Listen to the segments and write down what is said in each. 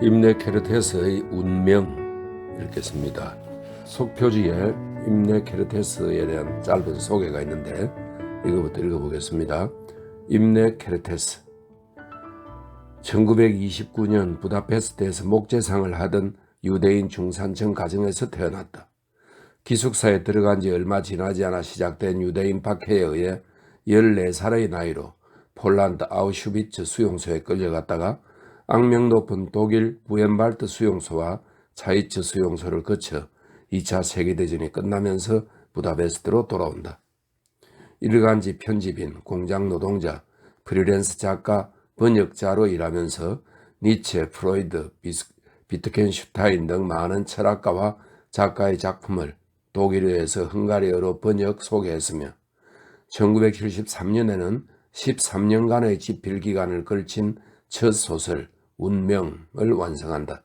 임네케르테스의 운명 이렇게 씁니다. 속표지에 임네케르테스에 대한 짧은 소개가 있는데 이거부터 읽어보겠습니다. 임네케르테스 1929년 부다페스트에서 목재상을 하던 유대인 중산층 가정에서 태어났다. 기숙사에 들어간 지 얼마 지나지 않아 시작된 유대인 박해에 의해 14살의 나이로 폴란드 아우슈비츠 수용소에 끌려갔다가 악명 높은 독일 부엔발트 수용소와 차이츠 수용소를 거쳐 2차 세계대전이 끝나면서 부다페스트로 돌아온다. 일간지 편집인, 공장 노동자, 프리랜서 작가, 번역자로 일하면서 니체, 프로이드, 비트겐슈타인 등 많은 철학가와 작가의 작품을 독일어에서 헝가리어로 번역 소개했으며 1973년에는 13년간의 집필 기간을 걸친 첫 소설 운명을 완성한다.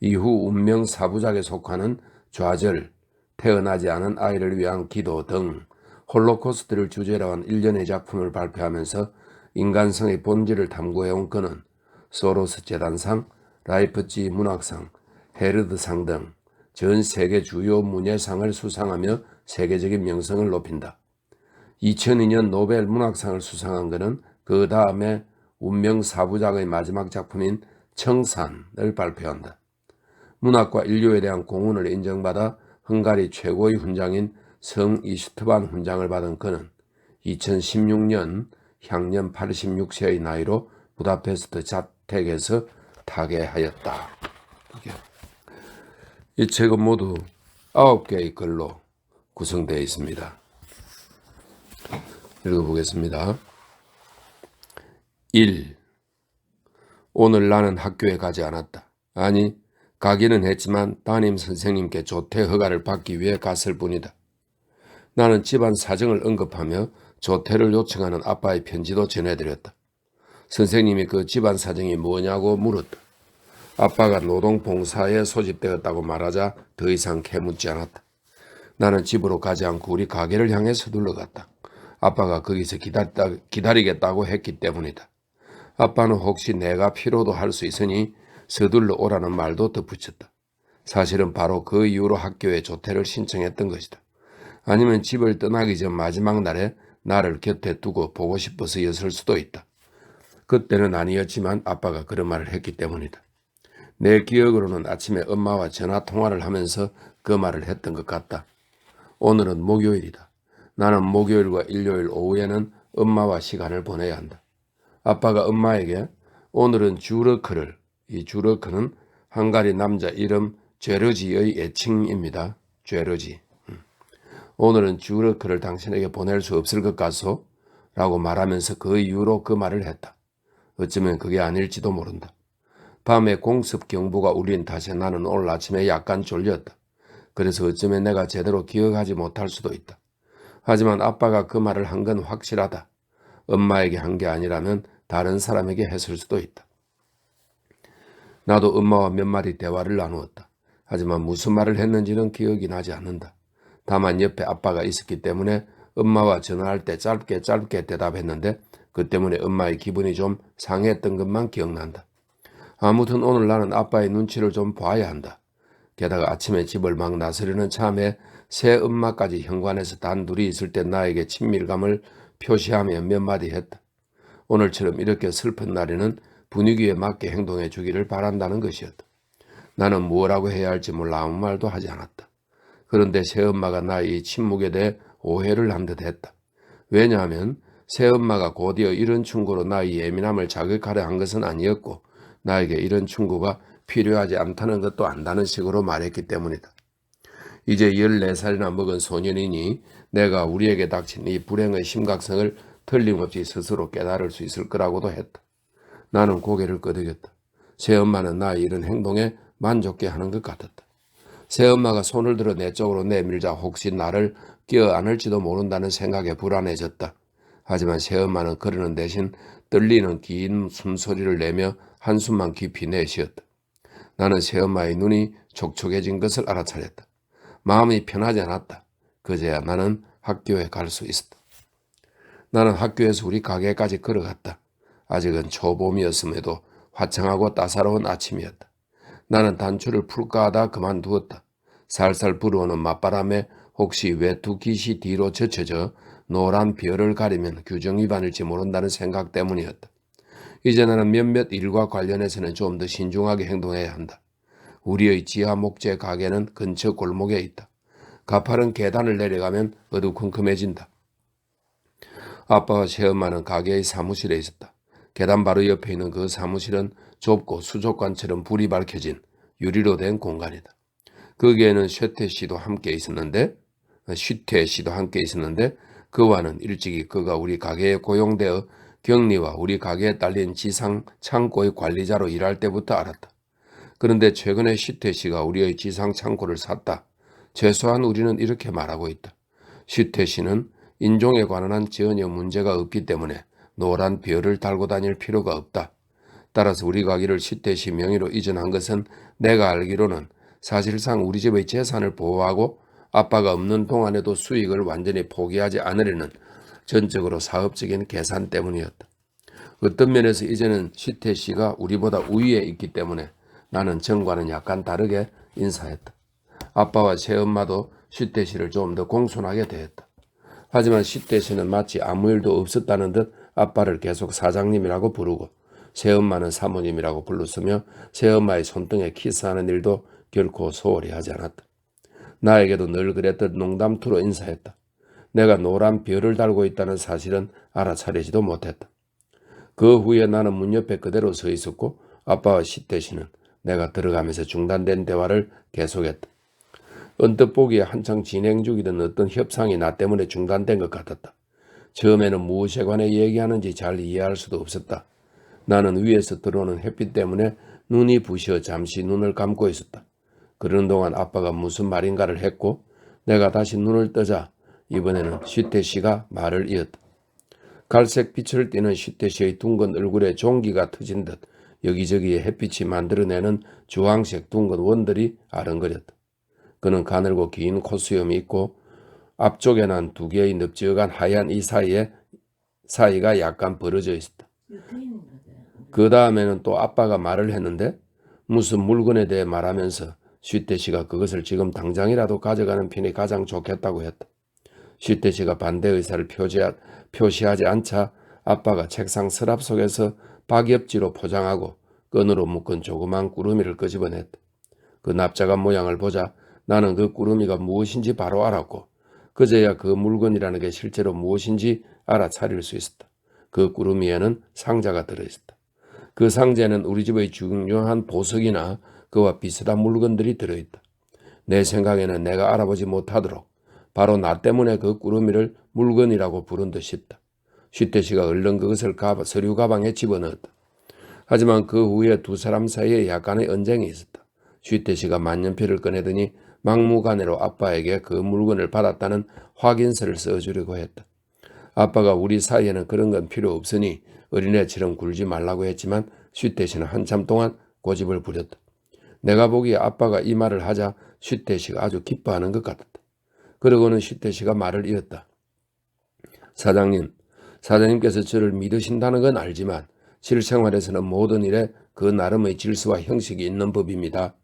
이후 운명 4부작에 속하는 좌절, 태어나지 않은 아이를 위한 기도 등 홀로코스트를 주제로 한 일련의 작품을 발표하면서 인간성의 본질을 탐구해온 그는 소로스 재단상, 라이프치 문학상, 헤르드상 등 전 세계 주요 문예상을 수상하며 세계적인 명성을 높인다. 2002년 노벨 문학상을 수상한 그는 그 다음에 운명 4부작의 마지막 작품인 청산을 발표한다. 문학과 인류에 대한 공헌을 인정받아 헝가리 최고의 훈장인 성 이슈트반 훈장을 받은 그는 2016년 향년 86세의 나이로 부다페스트 자택에서 타계하였다. 이 책은 모두 9개의 글로 구성되어 있습니다. 읽어보겠습니다. 1. 오늘 나는 학교에 가지 않았다. 아니, 가기는 했지만 담임 선생님께 조퇴 허가를 받기 위해 갔을 뿐이다. 나는 집안 사정을 언급하며 조퇴를 요청하는 아빠의 편지도 전해드렸다. 선생님이 그 집안 사정이 뭐냐고 물었다. 아빠가 노동봉사에 소집되었다고 말하자 더 이상 캐묻지 않았다. 나는 집으로 가지 않고 우리 가게를 향해 서둘러 갔다. 아빠가 거기서 기다리겠다고 했기 때문이다. 아빠는 혹시 내가 필요도 할 수 있으니 서둘러 오라는 말도 덧붙였다. 사실은 바로 그 이후로 학교에 조퇴를 신청했던 것이다. 아니면 집을 떠나기 전 마지막 날에 나를 곁에 두고 보고 싶어서였을 수도 있다. 그때는 아니었지만 아빠가 그런 말을 했기 때문이다. 내 기억으로는 아침에 엄마와 전화 통화를 하면서 그 말을 했던 것 같다. 오늘은 목요일이다. 나는 목요일과 일요일 오후에는 엄마와 시간을 보내야 한다. 아빠가 엄마에게 오늘은 주러크를, 이 주러크는 헝가리 남자 이름 죄르지의 애칭입니다. 죄르지. 오늘은 주러크를 당신에게 보낼 수 없을 것 같소? 라고 말하면서 그 이후로 그 말을 했다. 어쩌면 그게 아닐지도 모른다. 밤에 공습 경보가 울린 탓에 나는 오늘 아침에 약간 졸렸다. 그래서 어쩌면 내가 제대로 기억하지 못할 수도 있다. 하지만 아빠가 그 말을 한 건 확실하다. 엄마에게 한 게 아니라면 다른 사람에게 했을 수도 있다. 나도 엄마와 몇 마디 대화를 나누었다. 하지만 무슨 말을 했는지는 기억이 나지 않는다. 다만 옆에 아빠가 있었기 때문에 엄마와 전화할 때 짧게 대답했는데 그 때문에 엄마의 기분이 좀 상했던 것만 기억난다. 아무튼 오늘 나는 아빠의 눈치를 좀 봐야 한다. 게다가 아침에 집을 막 나서려는 참에 새 엄마까지 현관에서 단둘이 있을 때 나에게 친밀감을 표시하며 몇 마디 했다. 오늘처럼 이렇게 슬픈 날에는 분위기에 맞게 행동해 주기를 바란다는 것이었다. 나는 뭐라고 해야 할지 몰라 아무 말도 하지 않았다. 그런데 새엄마가 나의 침묵에 대해 오해를 한 듯 했다. 왜냐하면 새엄마가 곧이어 이런 충고로 나의 예민함을 자극하려 한 것은 아니었고 나에게 이런 충고가 필요하지 않다는 것도 안다는 식으로 말했기 때문이다. 이제 14살이나 먹은 소년이니 내가 우리에게 닥친 이 불행의 심각성을 틀림없이 스스로 깨달을 수 있을 거라고도 했다. 나는 고개를 끄덕였다. 새엄마는 나의 이런 행동에 만족해 하는 것 같았다. 새엄마가 손을 들어 내 쪽으로 내밀자 혹시 나를 껴안을지도 모른다는 생각에 불안해졌다. 하지만 새엄마는 그러는 대신 떨리는 긴 숨소리를 내며 한숨만 깊이 내쉬었다. 나는 새엄마의 눈이 촉촉해진 것을 알아차렸다. 마음이 편하지 않았다. 그제야 나는 학교에 갈 수 있었다. 나는 학교에서 우리 가게까지 걸어갔다. 아직은 초봄이었음에도 화창하고 따사로운 아침이었다. 나는 단추를 풀까 하다 그만두었다. 살살 불어오는 맞바람에 혹시 외투 깃이 뒤로 젖혀져 노란 별을 가리면 규정 위반일지 모른다는 생각 때문이었다. 이제 나는 몇몇 일과 관련해서는 좀 더 신중하게 행동해야 한다. 우리의 지하 목재 가게는 근처 골목에 있다. 가파른 계단을 내려가면 어두컴컴해진다. 아빠와 새엄마는 가게의 사무실에 있었다. 계단 바로 옆에 있는 그 사무실은 좁고 수족관처럼 불이 밝혀진 유리로 된 공간이다. 거기에는 쇠태 씨도 함께 있었는데 그와는 일찍이 그가 우리 가게에 고용되어 격리와 우리 가게에 딸린 지상 창고의 관리자로 일할 때부터 알았다. 그런데 최근에 슈태 씨가 우리의 지상 창고를 샀다. 최소한 우리는 이렇게 말하고 있다. 슈태 씨는 인종에 관한 한 전혀 문제가 없기 때문에 노란 별을 달고 다닐 필요가 없다. 따라서 우리 가게를 슈태 씨 명의로 이전한 것은 내가 알기로는 사실상 우리 집의 재산을 보호하고 아빠가 없는 동안에도 수익을 완전히 포기하지 않으려는 전적으로 사업적인 계산 때문이었다. 어떤 면에서 이제는 슈태 씨가 우리보다 우위에 있기 때문에 나는 전과는 약간 다르게 인사했다. 아빠와 새엄마도 슈태 씨를 좀 더 공손하게 대했다. 하지만 슈태 씨는 마치 아무 일도 없었다는 듯 아빠를 계속 사장님이라고 부르고 새엄마는 사모님이라고 불렀으며 새엄마의 손등에 키스하는 일도 결코 소홀히 하지 않았다. 나에게도 늘 그랬듯 농담투로 인사했다. 내가 노란 별을 달고 있다는 사실은 알아차리지도 못했다. 그 후에 나는 문 옆에 그대로 서 있었고 아빠와 슈태 씨는 내가 들어가면서 중단된 대화를 계속했다. 언뜻 보기에 한창 진행 중이던 어떤 협상이 나 때문에 중단된 것 같았다. 처음에는 무엇에 관해 얘기하는지 잘 이해할 수도 없었다. 나는 위에서 들어오는 햇빛 때문에 눈이 부시어 잠시 눈을 감고 있었다. 그러는 동안 아빠가 무슨 말인가를 했고 내가 다시 눈을 뜨자 이번에는 슈태 씨가 말을 이었다. 갈색 빛을 띠는 슈태 씨의 둥근 얼굴에 종기가 터진 듯 여기저기에 햇빛이 만들어내는 주황색 둥근 원들이 아른거렸다. 그는 가늘고 긴 콧수염이 있고 앞쪽에 난 두 개의 넓적한 하얀 이 사이가 약간 벌어져 있었다. 그 다음에는 또 아빠가 말을 했는데 무슨 물건에 대해 말하면서 슈태 씨가 그것을 지금 당장이라도 가져가는 편이 가장 좋겠다고 했다. 슈태 씨가 반대 의사를 표시하지 않자 아빠가 책상 서랍 속에서 박엽지로 포장하고 끈으로 묶은 조그만 꾸러미를 끄집어냈다. 그 납작한 모양을 보자 나는 그 꾸러미가 무엇인지 바로 알았고 그제야 그 물건이라는 게 실제로 무엇인지 알아차릴 수 있었다. 그 꾸러미에는 상자가 들어있었다. 그 상자에는 우리 집의 중요한 보석이나 그와 비슷한 물건들이 들어있다. 내 생각에는 내가 알아보지 못하도록 바로 나 때문에 그 꾸러미를 물건이라고 부른 듯 싶다. 슈태 씨가 얼른 그것을 서류 가방에 집어넣었다. 하지만 그 후에 두 사람 사이에 약간의 언쟁이 있었다. 슈태 씨가 만년필을 꺼내더니 막무가내로 아빠에게 그 물건을 받았다는 확인서를 써주려고 했다. 아빠가 우리 사이에는 그런 건 필요 없으니 어린애처럼 굴지 말라고 했지만 슈태 씨는 한참 동안 고집을 부렸다. 내가 보기에 아빠가 이 말을 하자 슈태 씨가 아주 기뻐하는 것 같았다. 그러고는 슈태 씨가 말을 이었다. 사장님께서 저를 믿으신다는 건 알지만 실생활에서는 모든 일에 그 나름의 질서와 형식이 있는 법입니다.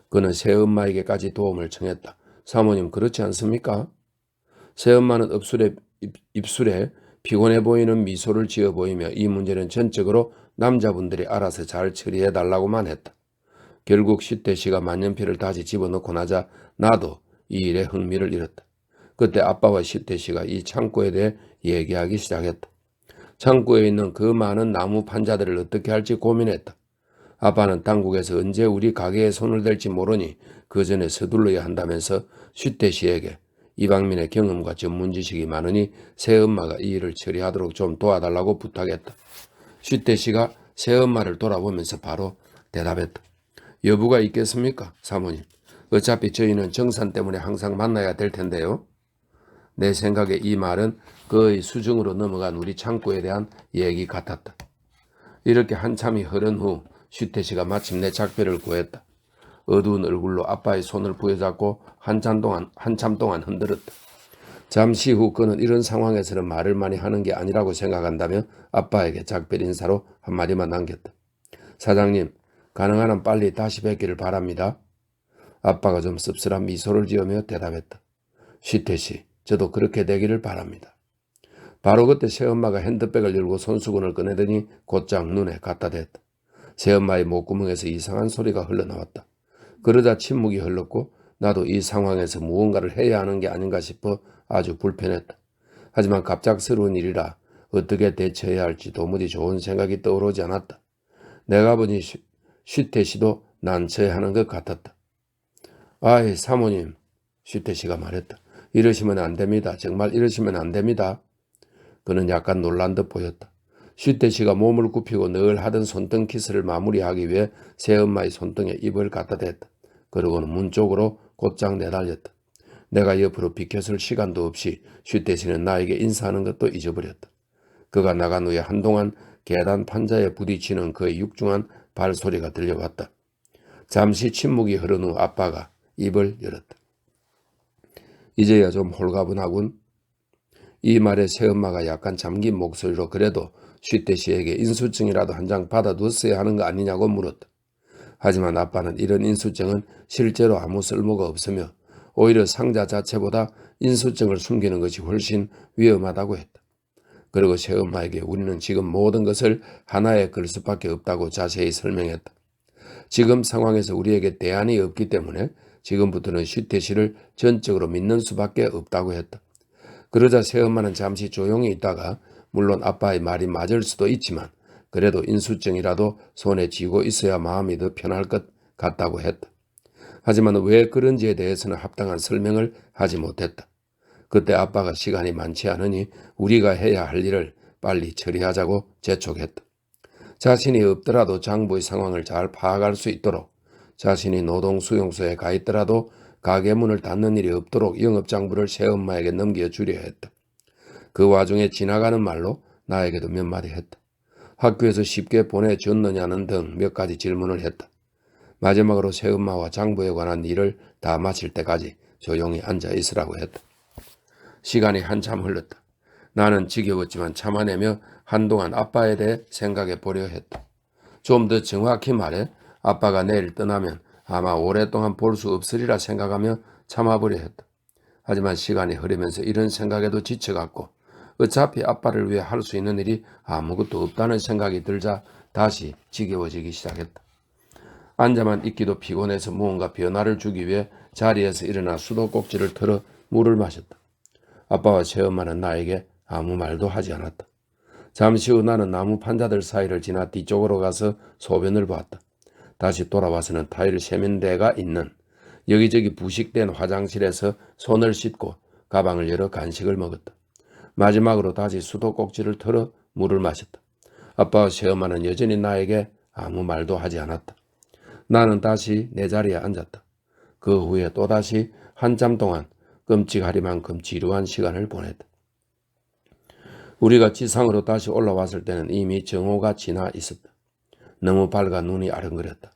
그는 새엄마에게까지 도움을 청했다. 사모님 그렇지 않습니까? 새엄마는 입술에 피곤해 보이는 미소를 지어 보이며 이 문제는 전적으로 남자분들이 알아서 잘 처리해달라고만 했다. 결국 슈태 씨가 만년필을 다시 집어넣고 나자 나도 이 일에 흥미를 잃었다. 그때 아빠와 슈태 씨가 이 창고에 대해 얘기하기 시작했다. 창고에 있는 그 많은 나무 판자들을 어떻게 할지 고민했다. 아빠는 당국에서 언제 우리 가게에 손을 댈지 모르니 그 전에 서둘러야 한다면서 슈태 씨에게 이방민의 경험과 전문 지식이 많으니 새엄마가 이 일을 처리하도록 좀 도와달라고 부탁했다. 슈태 씨가 새엄마를 돌아보면서 바로 대답했다. 여부가 있겠습니까, 사모님? 어차피 저희는 정산 때문에 항상 만나야 될 텐데요. 내 생각에 이 말은 그의 수중으로 넘어간 우리 창고에 대한 얘기 같았다. 이렇게 한참이 흐른 후 슈태 씨가 마침내 작별을 구했다. 어두운 얼굴로 아빠의 손을 부여잡고 한참 동안 흔들었다. 잠시 후 그는 이런 상황에서는 말을 많이 하는 게 아니라고 생각한다며 아빠에게 작별 인사로 한마디만 남겼다. 사장님, 가능한 한 빨리 다시 뵙기를 바랍니다. 아빠가 좀 씁쓸한 미소를 지으며 대답했다. 쉬태씨, 저도 그렇게 되기를 바랍니다. 바로 그때 새엄마가 핸드백을 열고 손수건을 꺼내더니 곧장 눈에 갖다 댔다. 새엄마의 목구멍에서 이상한 소리가 흘러나왔다. 그러자 침묵이 흘렀고 나도 이 상황에서 무언가를 해야 하는 게 아닌가 싶어 아주 불편했다. 하지만 갑작스러운 일이라 어떻게 대처해야 할지 도무지 좋은 생각이 떠오르지 않았다. 내가 보니 쉬태씨도 난처해하는 것 같았다. 아이 사모님, 쉬태씨가 말했다. 이러시면 안 됩니다. 정말 이러시면 안 됩니다. 그는 약간 놀란 듯 보였다. 쉬태씨가 몸을 굽히고 늘 하던 손등 키스를 마무리하기 위해 새엄마의 손등에 입을 갖다 댔다. 그러고는 문 쪽으로 곧장 내달렸다. 내가 옆으로 비켜설 시간도 없이 쉬태씨는 나에게 인사하는 것도 잊어버렸다. 그가 나간 후에 한동안 계단 판자에 부딪히는 그의 육중한 발소리가 들려왔다. 잠시 침묵이 흐른 후 아빠가 입을 열었다. 이제야 좀 홀가분하군. 이 말에 새엄마가 약간 잠긴 목소리로 그래도 쉬태씨에게 인수증이라도 한 장 받아뒀어야 하는 거 아니냐고 물었다. 하지만 아빠는 이런 인수증은 실제로 아무 쓸모가 없으며 오히려 상자 자체보다 인수증을 숨기는 것이 훨씬 위험하다고 했다. 그리고 새엄마에게 우리는 지금 모든 것을 하나에 걸 수밖에 없다고 자세히 설명했다. 지금 상황에서 우리에게 대안이 없기 때문에 지금부터는 쉬태씨를 전적으로 믿는 수밖에 없다고 했다. 그러자 새엄마는 잠시 조용히 있다가 물론 아빠의 말이 맞을 수도 있지만 그래도 인수증이라도 손에 쥐고 있어야 마음이 더 편할 것 같다고 했다. 하지만 왜 그런지에 대해서는 합당한 설명을 하지 못했다. 그때 아빠가 시간이 많지 않으니 우리가 해야 할 일을 빨리 처리하자고 재촉했다. 자신이 없더라도 장부의 상황을 잘 파악할 수 있도록 자신이 노동수용소에 가 있더라도 가게 문을 닫는 일이 없도록 영업장부를 새엄마에게 넘겨주려 했다. 그 와중에 지나가는 말로 나에게도 몇 마디 했다. 학교에서 쉽게 보내줬느냐는 등 몇 가지 질문을 했다. 마지막으로 새엄마와 장부에 관한 일을 다 마칠 때까지 조용히 앉아 있으라고 했다. 시간이 한참 흘렀다. 나는 지겨웠지만 참아내며 한동안 아빠에 대해 생각해 보려 했다. 좀 더 정확히 말해 아빠가 내일 떠나면 아마 오랫동안 볼 수 없으리라 생각하며 참아보려 했다. 하지만 시간이 흐르면서 이런 생각에도 지쳐갔고 어차피 아빠를 위해 할 수 있는 일이 아무것도 없다는 생각이 들자 다시 지겨워지기 시작했다. 앉아만 있기도 피곤해서 무언가 변화를 주기 위해 자리에서 일어나 수도꼭지를 털어 물을 마셨다. 아빠와 새엄마는 나에게 아무 말도 하지 않았다. 잠시 후 나는 나무 판자들 사이를 지나 뒤쪽으로 가서 소변을 보았다. 다시 돌아와서는 타일 세면대가 있는 여기저기 부식된 화장실에서 손을 씻고 가방을 열어 간식을 먹었다. 마지막으로 다시 수도꼭지를 털어 물을 마셨다. 아빠와 새엄마는 여전히 나에게 아무 말도 하지 않았다. 나는 다시 내 자리에 앉았다. 그 후에 또다시 한참 동안 끔찍하리만큼 지루한 시간을 보냈다. 우리가 지상으로 다시 올라왔을 때는 이미 정오가 지나 있었다. 너무 밝아 눈이 아른거렸다.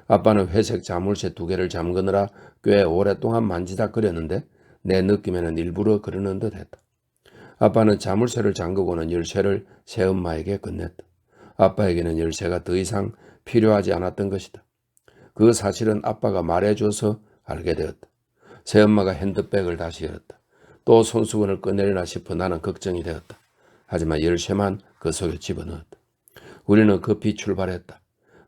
아빠는 회색 자물쇠 2개를 잠그느라 꽤 오랫동안 만지작거렸는데 내 느낌에는 일부러 그러는 듯 했다. 아빠는 자물쇠를 잠그고는 열쇠를 새엄마에게 건넸다. 아빠에게는 열쇠가 더 이상 필요하지 않았던 것이다. 그 사실은 아빠가 말해줘서 알게 되었다. 새엄마가 핸드백을 다시 열었다. 또 손수건을 꺼내려나 싶어 나는 걱정이 되었다. 하지만 열쇠만 그 속에 집어넣었다. 우리는 급히 출발했다.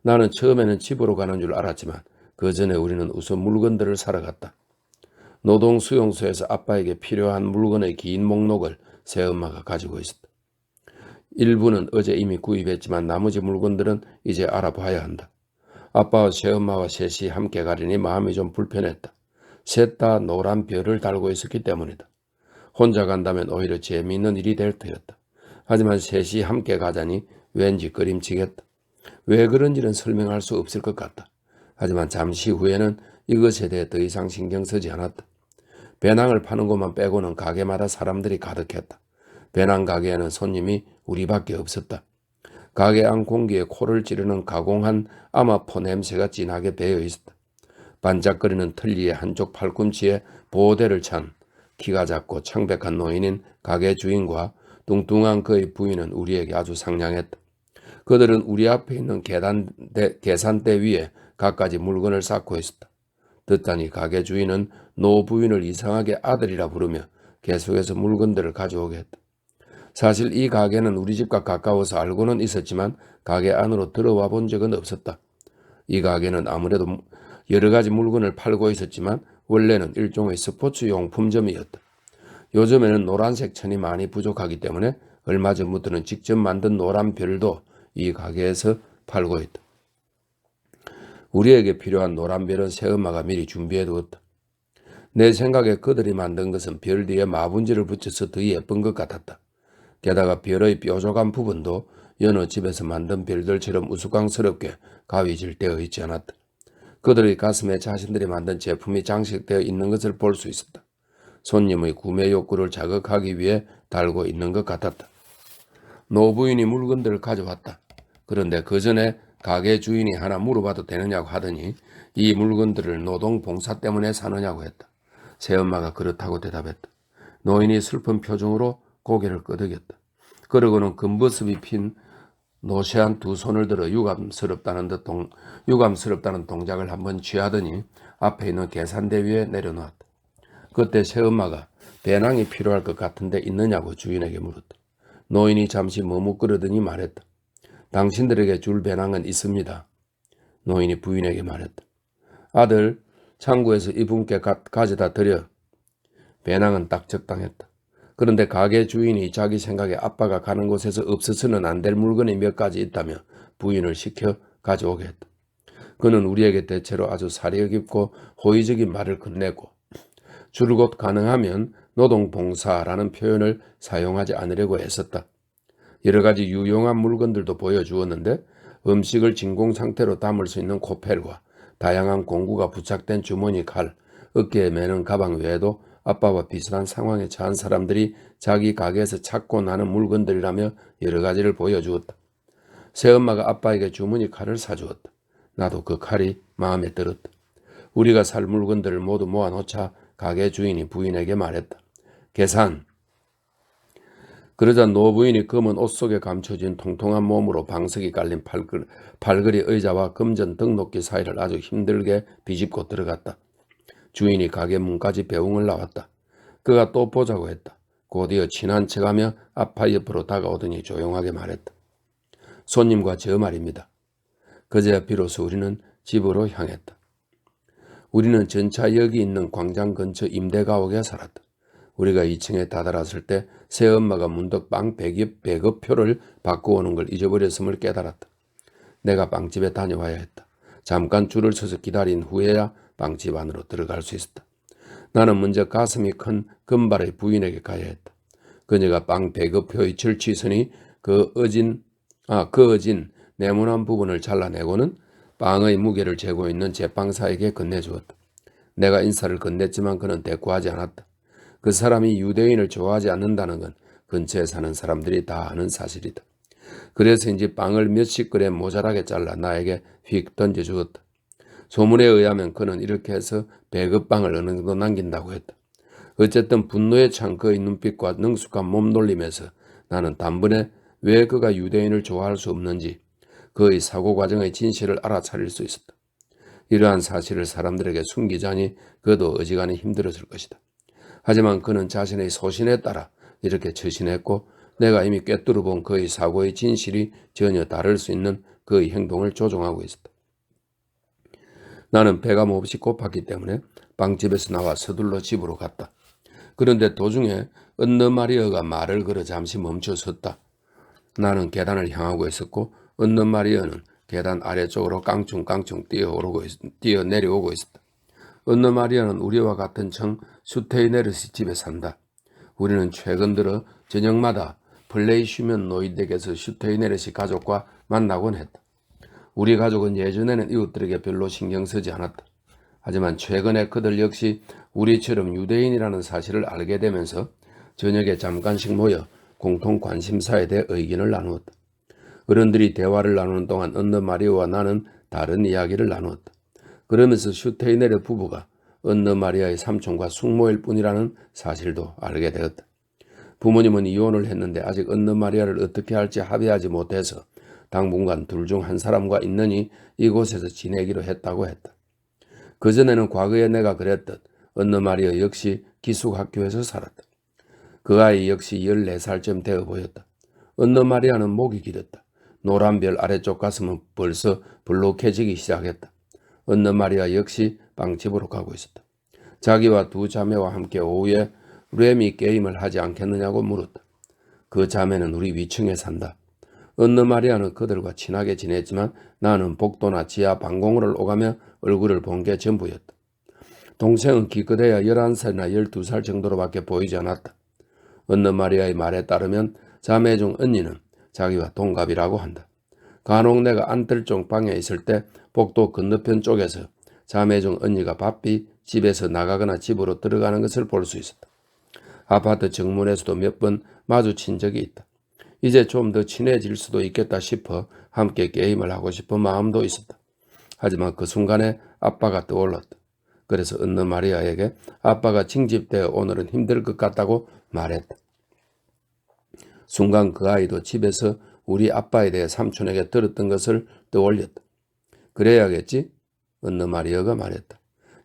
나는 처음에는 집으로 가는 줄 알았지만 그 전에 우리는 우선 물건들을 사러 갔다. 노동수용소에서 아빠에게 필요한 물건의 긴 목록을 새엄마가 가지고 있었다. 일부는 어제 이미 구입했지만 나머지 물건들은 이제 알아봐야 한다. 아빠와 새엄마와 셋이 함께 가려니 마음이 좀 불편했다. 셋 다 노란 별을 달고 있었기 때문이다. 혼자 간다면 오히려 재미있는 일이 될 터였다. 하지만 셋이 함께 가자니 왠지 꺼림칙했다. 왜 그런지는 설명할 수 없을 것 같다. 하지만 잠시 후에는 이것에 대해 더 이상 신경 쓰지 않았다. 배낭을 파는 곳만 빼고는 가게마다 사람들이 가득했다. 배낭 가게에는 손님이 우리밖에 없었다. 가게 안 공기에 코를 찌르는 가공한 아마포 냄새가 진하게 배어 있었다. 반짝거리는 틀니의 한쪽 팔꿈치에 보호대를 찬 키가 작고 창백한 노인인 가게 주인과 뚱뚱한 그의 부인은 우리에게 아주 상냥했다. 그들은 우리 앞에 있는 계산대 위에 갖가지 물건을 쌓고 있었다. 듣자니 가게 주인은 노 부인을 이상하게 아들이라 부르며 계속해서 물건들을 가져오게 했다. 사실 이 가게는 우리 집과 가까워서 알고는 있었지만 가게 안으로 들어와 본 적은 없었다. 이 가게는 아무래도 여러 가지 물건을 팔고 있었지만 원래는 일종의 스포츠 용품점이었다. 요즘에는 노란색 천이 많이 부족하기 때문에 얼마 전부터는 직접 만든 노란 별도 이 가게에서 팔고 있다. 우리에게 필요한 노란 별은 새엄마가 미리 준비해 두었다. 내 생각에 그들이 만든 것은 별 뒤에 마분지를 붙여서 더 예쁜 것 같았다. 게다가 별의 뾰족한 부분도 여느 집에서 만든 별들처럼 우스꽝스럽게 가위질되어 있지 않았다. 그들의 가슴에 자신들이 만든 제품이 장식되어 있는 것을 볼 수 있었다. 손님의 구매 욕구를 자극하기 위해 달고 있는 것 같았다. 노부인이 물건들을 가져왔다. 그런데 그 전에 가게 주인이 하나 물어봐도 되느냐고 하더니 이 물건들을 노동봉사 때문에 사느냐고 했다. 새엄마가 그렇다고 대답했다. 노인이 슬픈 표정으로 고개를 끄덕였다. 그러고는 겉모습이 핀 노쇠한 두 손을 들어 유감스럽다는 동작을 한번 취하더니 앞에 있는 계산대 위에 내려놓았다. 그때 새엄마가 배낭이 필요할 것 같은데 있느냐고 주인에게 물었다. 노인이 잠시 머뭇거리더니 말했다. 당신들에게 줄 배낭은 있습니다. 노인이 부인에게 말했다. 아들, 창고에서 이분께 가져다 드려. 배낭은 딱 적당했다. 그런데 가게 주인이 자기 생각에 아빠가 가는 곳에서 없어서는 안 될 물건이 몇 가지 있다며 부인을 시켜 가져오게 했다. 그는 우리에게 대체로 아주 사려 깊고 호의적인 말을 건네고 줄곧 가능하면 노동봉사라는 표현을 사용하지 않으려고 애썼다. 여러 가지 유용한 물건들도 보여주었는데 음식을 진공 상태로 담을 수 있는 코펠과 다양한 공구가 부착된 주머니 칼, 어깨에 매는 가방 외에도 아빠와 비슷한 상황에 처한 사람들이 자기 가게에서 찾고 나는 물건들이라며 여러 가지를 보여주었다. 새엄마가 아빠에게 주머니 칼을 사주었다. 나도 그 칼이 마음에 들었다. 우리가 살 물건들을 모두 모아놓자 가게 주인이 부인에게 말했다. 계산. 그러자 노부인이 검은 옷 속에 감춰진 통통한 몸으로 방석이 깔린 팔걸이 의자와 금전 등록기 사이를 아주 힘들게 비집고 들어갔다. 주인이 가게 문까지 배웅을 나왔다. 그가 또 보자고 했다. 곧이어 친한 척하며 아빠 옆으로 다가오더니 조용하게 말했다. 손님과 저 말입니다. 그제야 비로소 우리는 집으로 향했다. 우리는 전차역이 있는 광장 근처 임대가옥에 살았다. 우리가 2층에 다다랐을 때 새엄마가 문득 빵 배급표를 바꾸오는 걸 잊어버렸음을 깨달았다. 내가 빵집에 다녀와야 했다. 잠깐 줄을 서서 기다린 후에야 빵집 안으로 들어갈 수 있었다. 나는 먼저 가슴이 큰 금발의 부인에게 가야 했다. 그녀가 빵 배급표의 절취선이 그 어진 네모난 부분을 잘라내고는 빵의 무게를 재고 있는 제빵사에게 건네주었다. 내가 인사를 건넸지만 그는 대꾸하지 않았다. 그 사람이 유대인을 좋아하지 않는다는 건 근처에 사는 사람들이 다 아는 사실이다. 그래서인지 빵을 몇십 그램 모자라게 잘라 나에게 휙 던져주었다. 소문에 의하면 그는 이렇게 해서 배급빵을 어느 정도 남긴다고 했다. 어쨌든 분노에 찬 그의 눈빛과 능숙한 몸놀림에서 나는 단번에 왜 그가 유대인을 좋아할 수 없는지 그의 사고 과정의 진실을 알아차릴 수 있었다. 이러한 사실을 사람들에게 숨기자니 그도 어지간히 힘들었을 것이다. 하지만 그는 자신의 소신에 따라 이렇게 처신했고 내가 이미 꿰뚫어 본 그의 사고의 진실이 전혀 다를 수 있는 그의 행동을 조종하고 있었다. 나는 배가 몹시 고팠기 때문에 빵집에서 나와 서둘러 집으로 갔다. 그런데 도중에 언너 마리아가 말을 걸어 잠시 멈춰 섰다. 나는 계단을 향하고 있었고 언너 마리아는 계단 아래쪽으로 깡충깡충 뛰어내려오고 있었다. 언너 마리아는 우리와 같은 청 슈테이네르시 집에 산다. 우리는 최근 들어 저녁마다 플레이 쉬면 노인댁에서 슈테이네르시 가족과 만나곤 했다. 우리 가족은 예전에는 이웃들에게 별로 신경 쓰지 않았다. 하지만 최근에 그들 역시 우리처럼 유대인이라는 사실을 알게 되면서 저녁에 잠깐씩 모여 공통 관심사에 대해 의견을 나누었다. 어른들이 대화를 나누는 동안 언너 마리아와 나는 다른 이야기를 나누었다. 그러면서 슈테이네르 부부가 언너 마리아의 삼촌과 숙모일 뿐이라는 사실도 알게 되었다. 부모님은 이혼을 했는데 아직 언너 마리아를 어떻게 할지 합의하지 못해서 당분간 둘 중 한 사람과 있느니 이곳에서 지내기로 했다고 했다. 그전에는 과거에 내가 그랬듯 언너마리아 역시 기숙학교에서 살았다. 그 아이 역시 14살쯤 되어 보였다. 언너마리아는 목이 길었다. 노란 별 아래쪽 가슴은 벌써 불룩해지기 시작했다. 언너마리아 역시 빵집으로 가고 있었다. 자기와 두 자매와 함께 오후에 래미 게임을 하지 않겠느냐고 물었다. 그 자매는 우리 위층에 산다. 언너마리아는 그들과 친하게 지냈지만 나는 복도나 지하 방공호를 오가며 얼굴을 본 게 전부였다. 동생은 기껏해야 11살이나 12살 정도로밖에 보이지 않았다. 언너마리아의 말에 따르면 자매 중 언니는 자기와 동갑이라고 한다. 간혹 내가 안뜰종 방에 있을 때 복도 건너편 쪽에서 자매 중 언니가 바삐 집에서 나가거나 집으로 들어가는 것을 볼 수 있었다. 아파트 정문에서도 몇 번 마주친 적이 있다. 이제 좀 더 친해질 수도 있겠다 싶어 함께 게임을 하고 싶은 마음도 있었다. 하지만 그 순간에 아빠가 떠올랐다. 그래서 언너마리아에게 아빠가 징집되어 오늘은 힘들 것 같다고 말했다. 순간 그 아이도 집에서 우리 아빠에 대해 삼촌에게 들었던 것을 떠올렸다. 그래야겠지? 언너마리아가 말했다.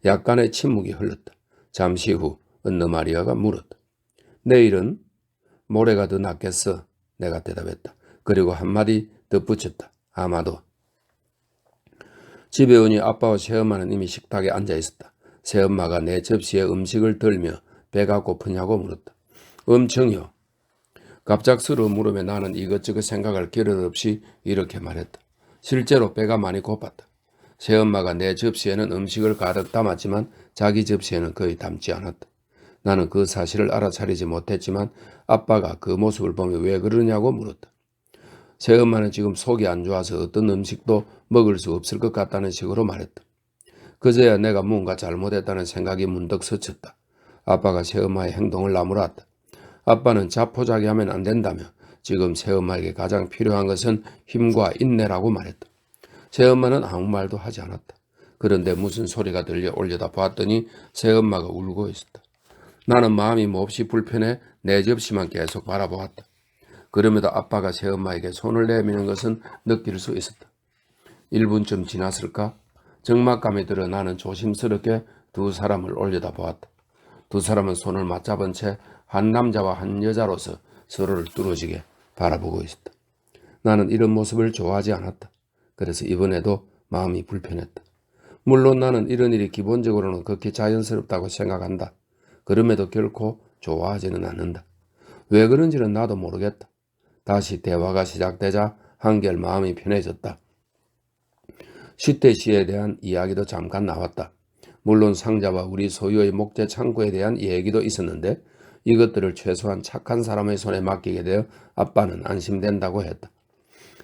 약간의 침묵이 흘렀다. 잠시 후 언너마리아가 물었다. 내일은? 모레가 더 낫겠어. 내가 대답했다. 그리고 한마디 덧붙였다. 아마도. 집에 오니 아빠와 새엄마는 이미 식탁에 앉아 있었다. 새엄마가 내 접시에 음식을 덜며 배가 고프냐고 물었다. 엄청요. 갑작스러운 물음에 나는 이것저것 생각할 겨를 없이 이렇게 말했다. 실제로 배가 많이 고팠다. 새엄마가 내 접시에는 음식을 가득 담았지만 자기 접시에는 거의 담지 않았다. 나는 그 사실을 알아차리지 못했지만 아빠가 그 모습을 보며 왜 그러냐고 물었다. 새엄마는 지금 속이 안 좋아서 어떤 음식도 먹을 수 없을 것 같다는 식으로 말했다. 그제야 내가 뭔가 잘못했다는 생각이 문득 스쳤다. 아빠가 새엄마의 행동을 나무랐다. 아빠는 자포자기하면 안 된다며 지금 새엄마에게 가장 필요한 것은 힘과 인내라고 말했다. 새엄마는 아무 말도 하지 않았다. 그런데 무슨 소리가 들려 올려다 보았더니 새엄마가 울고 있었다. 나는 마음이 몹시 불편해 내 접시만 계속 바라보았다. 그럼에도 아빠가 새엄마에게 손을 내미는 것은 느낄 수 있었다. 1분쯤 지났을까? 적막감이 들어 나는 조심스럽게 두 사람을 올려다보았다. 두 사람은 손을 맞잡은 채 한 남자와 한 여자로서 서로를 뚫어지게 바라보고 있었다. 나는 이런 모습을 좋아하지 않았다. 그래서 이번에도 마음이 불편했다. 물론 나는 이런 일이 기본적으로는 극히 자연스럽다고 생각한다. 그럼에도 결코 좋아하지는 않는다. 왜 그런지는 나도 모르겠다. 다시 대화가 시작되자 한결 마음이 편해졌다. 시태시에 대한 이야기도 잠깐 나왔다. 물론 상자와 우리 소유의 목재 창고에 대한 얘기도 있었는데 이것들을 최소한 착한 사람의 손에 맡기게 되어 아빠는 안심된다고 했다.